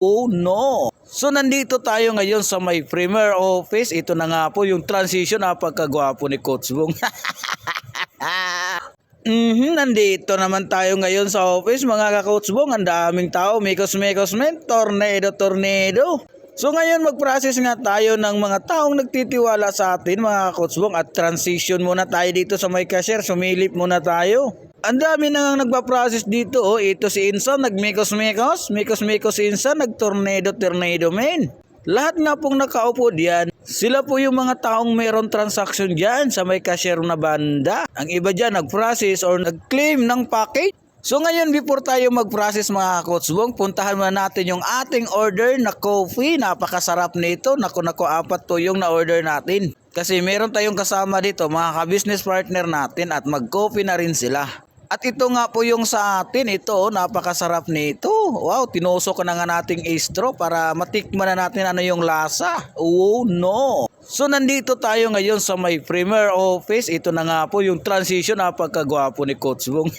Oh no! So nandito tayo ngayon sa may Premier Office. Ito na nga po yung transition. Napakagwapo ni Coach Bong. Nandito naman tayo ngayon sa office mga ka-Coach Bong. Ang daming tao, mikos-mikos men, tornado. So ngayon mag-process nga tayo ng mga taong nagtitiwala sa atin mga ka-Coach Bong, at transition muna tayo dito sa may cashier. Sumilip muna tayo. Ang dami na nga nagpa-process dito. Oh, ito si Insan, nagmikos-mikos si Insan, nagtornado men. Lahat nga pong nakaupo diyan, sila po yung mga taong mayroon transaction diyan sa may cashier na banda. Ang iba diyan nag-process or nag-claim ng package. So ngayon before tayo mag-process mga Coach Bong, puntahan muna natin yung ating order na coffee. Napakasarap nito. Naku, apat to yung na-order natin. Kasi meron tayong kasama dito mga ka-business partner natin at mag-coffee na rin sila. At ito nga po yung sa atin, ito napakasarap nito. Wow, tinusok na nga nating istro para matikman na natin ano yung lasa. Oh no! So nandito tayo ngayon sa may Premier Office. Ito na nga po yung transition, napakagwapo ni Coach Bong.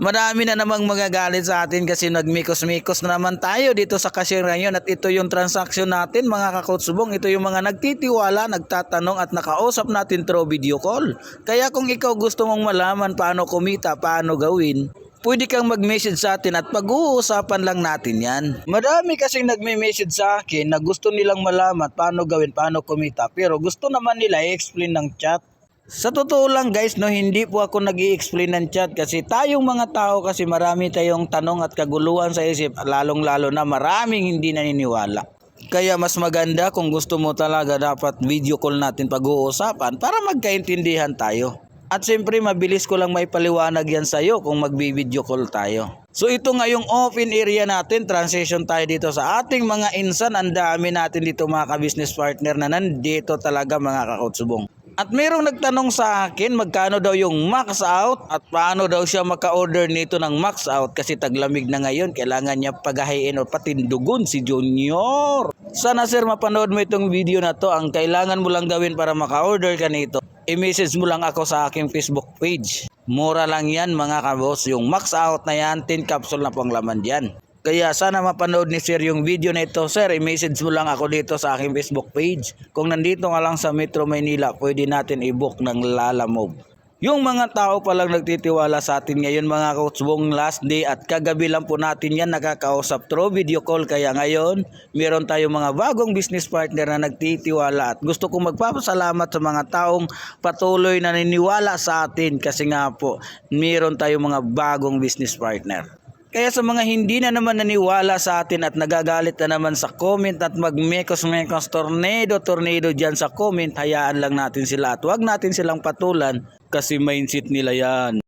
Marami na namang magagalit sa atin kasi nagmikos-mikos na naman tayo dito sa cashier ngayon. At ito yung transaction natin mga ka-Coach Bong. Ito yung mga nagtitiwala, nagtatanong at nakausap natin through video call. Kaya kung ikaw gusto mong malaman paano kumita, paano gawin, pwede kang mag-message sa atin at pag-uusapan lang natin yan. Marami kasing nagme-message sa akin na gusto nilang malaman paano gawin, paano kumita. Pero gusto naman nila i-explain ng chat. Sa totoo lang guys, no, hindi po ako nag-i-explain ng chat kasi tayong mga tao kasi marami tayong tanong at kaguluhan sa isip, lalong-lalo na maraming hindi naniniwala. Kaya mas maganda kung gusto mo talaga dapat video call natin pag-uusapan para magkaintindihan tayo. At siyempre mabilis ko lang may paliwanag yan sa iyo kung magbi-video call tayo. So ito nga yung open area natin, transition tayo dito sa ating mga insan. Ang dami natin dito mga ka-business partner na nandito talaga mga ka-Coach Bong. At merong nagtanong sa akin magkano daw yung max out at paano daw siya maka-order nito ng max out kasi taglamig na ngayon, kailangan niya pagahain o patindugon si Junior. Sana sir mapanood mo itong video na to. Ang kailangan mo lang gawin para maka-order ka nito, i-message mo lang ako sa aking Facebook page. Mura lang yan mga kabos. Yung max out na yan, 10 capsule na pang laman dyan. Kaya sana mapanood ni sir yung video na ito. Sir, i-message mo lang ako dito sa aking Facebook page. Kung nandito nga lang sa Metro Manila, pwede natin i-book ng Lalamove. Yung mga tao palang nagtitiwala sa atin ngayon mga Coach Bong, last day at kagabi lang po natin yan nakakausap through video call. Kaya ngayon, meron tayong mga bagong business partner na nagtitiwala at gusto kong magpapasalamat sa mga taong patuloy na naniniwala sa atin kasi nga po, meron tayong mga bagong business partner. Kaya sa mga hindi na naman naniwala sa atin at nagagalit na naman sa comment at magmekos-mekos tornado dyan sa comment, hayaan lang natin sila at huwag natin silang patulan kasi mindset nila yan.